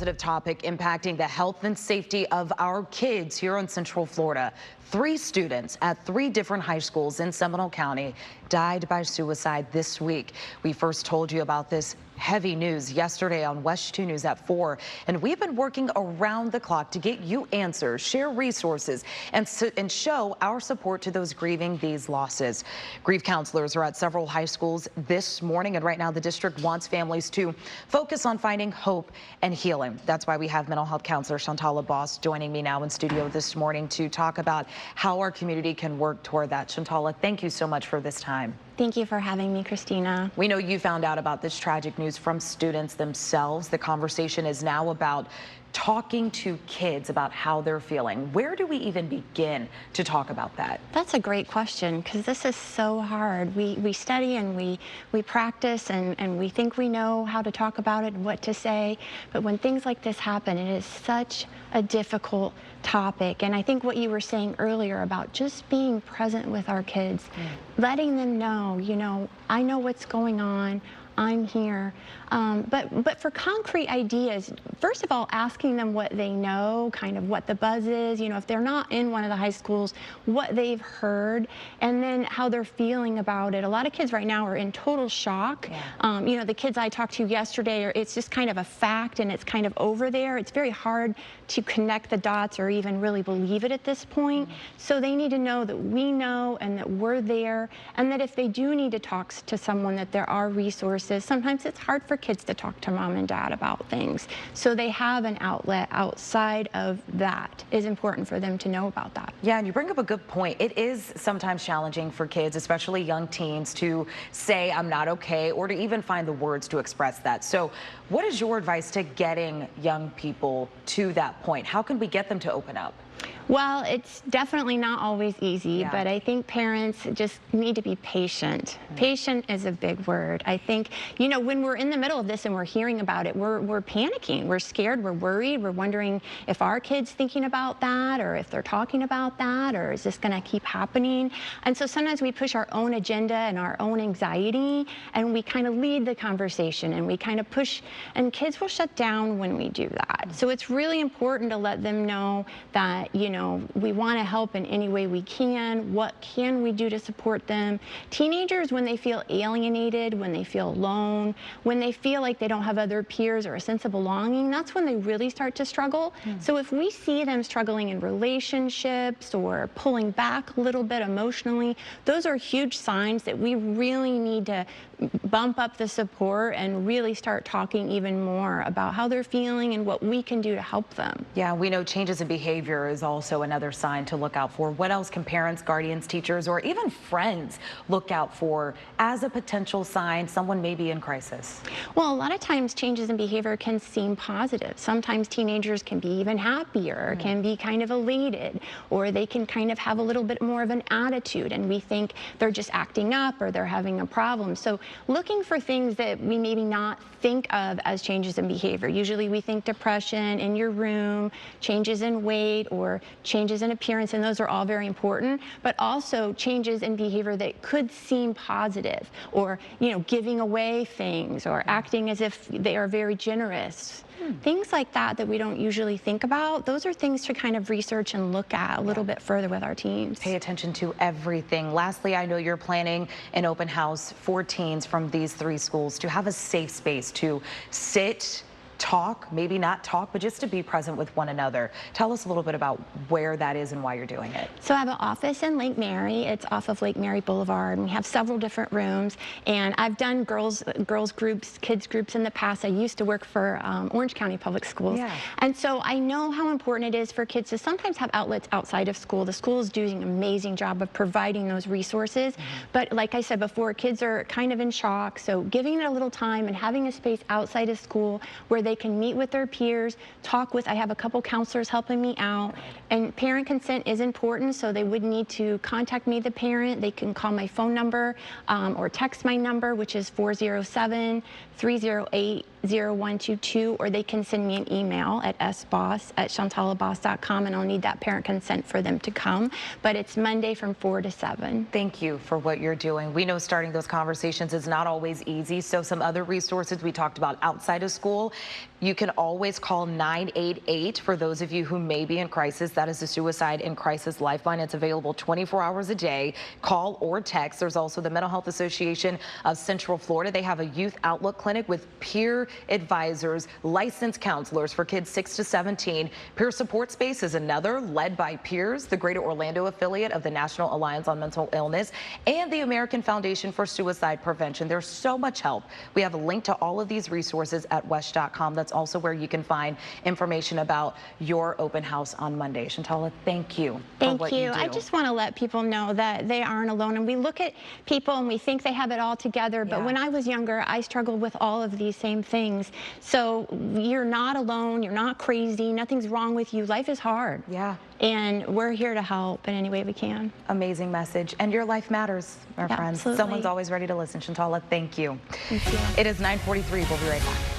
Sensitive topic impacting the health and safety of our kids here in Central Florida. 3 students at 3 different high schools in Seminole County died by suicide this week. We first told you about this heavy news yesterday on West 2 News at 4, and we've been working around the clock to get you answers, share resources, and show our support to those grieving these losses. Grief counselors are at several high schools this morning, and right now the district wants families to focus on finding hope and healing. That's why we have mental health counselor Shantala Boss joining me now in studio this morning to talk about how our community can work toward that. Shantala, thank you so much for this time. Thank you for having me, Christina. We know you found out about this tragic news from students themselves. The conversation is now about talking to kids about how they're feeling. Where do we even begin to talk about that? That's a great question, because this is so hard. We study and we practice and we think we know how to talk about it and what to say, but when things like this happen, it is such a difficult topic. And I think what you were saying earlier about just being present with our kids, letting them know, you know, I know what's going on, I'm here. But for concrete ideas, first of all, asking them what they know, kind of what the buzz is, you know, if they're not in one of the high schools, what they've heard, and then how they're feeling about it. A lot of kids right now are in total shock. Yeah. You know, the kids I talked to yesterday, it's just kind of a fact and it's kind of over there. It's very hard to connect the dots or even really believe it at this point. So they need to know that we know and that we're there, and that if they do need to talk to someone, that there are resources. Sometimes it's hard for kids to talk to mom and dad about things. So they have an outlet outside of that. Is important for them to know about that. Yeah, and you bring up a good point. It is sometimes challenging for kids, especially young teens, to say I'm not okay or to even find the words to express that. So what is your advice to getting young people to that point? How can we get them to open up? Well, it's definitely not always easy, but I think parents just need to be patient. Patient is a big word. I think, you know, when we're in the middle of this and we're hearing about it, we're panicking, we're scared, we're worried, we're wondering if our kid's thinking about that, or if they're talking about that, or is this going to keep happening? And so sometimes we push our own agenda and our own anxiety, and we kind of lead the conversation, and we kind of push, and kids will shut down when we do that. So it's really important to let them know that, you know, we want to help in any way we can. What can we do to support them? Teenagers, when they feel alienated, when they feel alone, when they feel like they don't have other peers or a sense of belonging, that's when they really start to struggle. So if we see them struggling in relationships or pulling back a little bit emotionally, those are huge signs that we really need to bump up the support and really start talking even more about how they're feeling and what we can do to help them. Yeah, we know changes in behavior is also another sign to look out for. What else can parents, guardians, teachers, or even friends look out for as a potential sign someone may be in crisis? Well, a lot of times changes in behavior can seem positive. Sometimes teenagers can be even happier, can be kind of elated, or they can kind of have a little bit more of an attitude, and we think they're just acting up or they're having a problem. So looking for things that we maybe not think of as changes in behavior. Usually we think depression in your room, changes in weight, or changes in appearance, and those are all very important, but also changes in behavior that could seem positive, or, you know, giving away things or acting as if they are very generous. Things like that that we don't usually think about. Those are things to kind of research and look at a little bit further with our teens. Pay attention to everything. Lastly, I know you're planning an open house for teens from these 3 schools to have a safe space to sit, talk, maybe not talk, but just to be present with one another. Tell us a little bit about where that is and why you're doing it. So I have an office in Lake Mary. It's off of Lake Mary Boulevard, and we have several different rooms. And I've done girls groups, kids groups in the past. I used to work for Orange County Public Schools. And so I know how important it is for kids to sometimes have outlets outside of school. The school is doing an amazing job of providing those resources. But like I said before, kids are kind of in shock. So giving it a little time and having a space outside of school where they can meet with their peers, talk with, I have a couple counselors helping me out, and parent consent is important, so they would need to contact me, the parent. They can call my phone number or text my number, which is 407-308 888-988-0122, or they can send me an email at sboss@shantalaboss.com, and I'll need that parent consent for them to come. But it's Monday from 4 to 7. Thank you for what you're doing. We know starting those conversations is not always easy, so some other resources we talked about outside of school. You can always call 988 for those of you who may be in crisis. That is the Suicide and Crisis Lifeline. It's available 24 hours a day. Call or text. There's also the Mental Health Association of Central Florida. They have a youth outlook clinic with peer advisors, licensed counselors for kids 6 to 17. Peer Support Space is another, led by peers, the Greater Orlando affiliate of the National Alliance on Mental Illness and the American Foundation for Suicide Prevention. There's so much help. We have a link to all of these resources at wesh.com. That's also where you can find information about your open house on Monday. Shantala, thank you for what you do. I just want to let people know that they aren't alone. And we look at people and we think they have it all together. But when I was younger, I struggled with all of these same things. So you're not alone. You're not crazy. Nothing's wrong with you. Life is hard. Yeah. And we're here to help in any way we can. Amazing message. And your life matters, our friends. Absolutely. Someone's always ready to listen. Shantala, thank you. Thank you. It is 9:43. We'll be right back.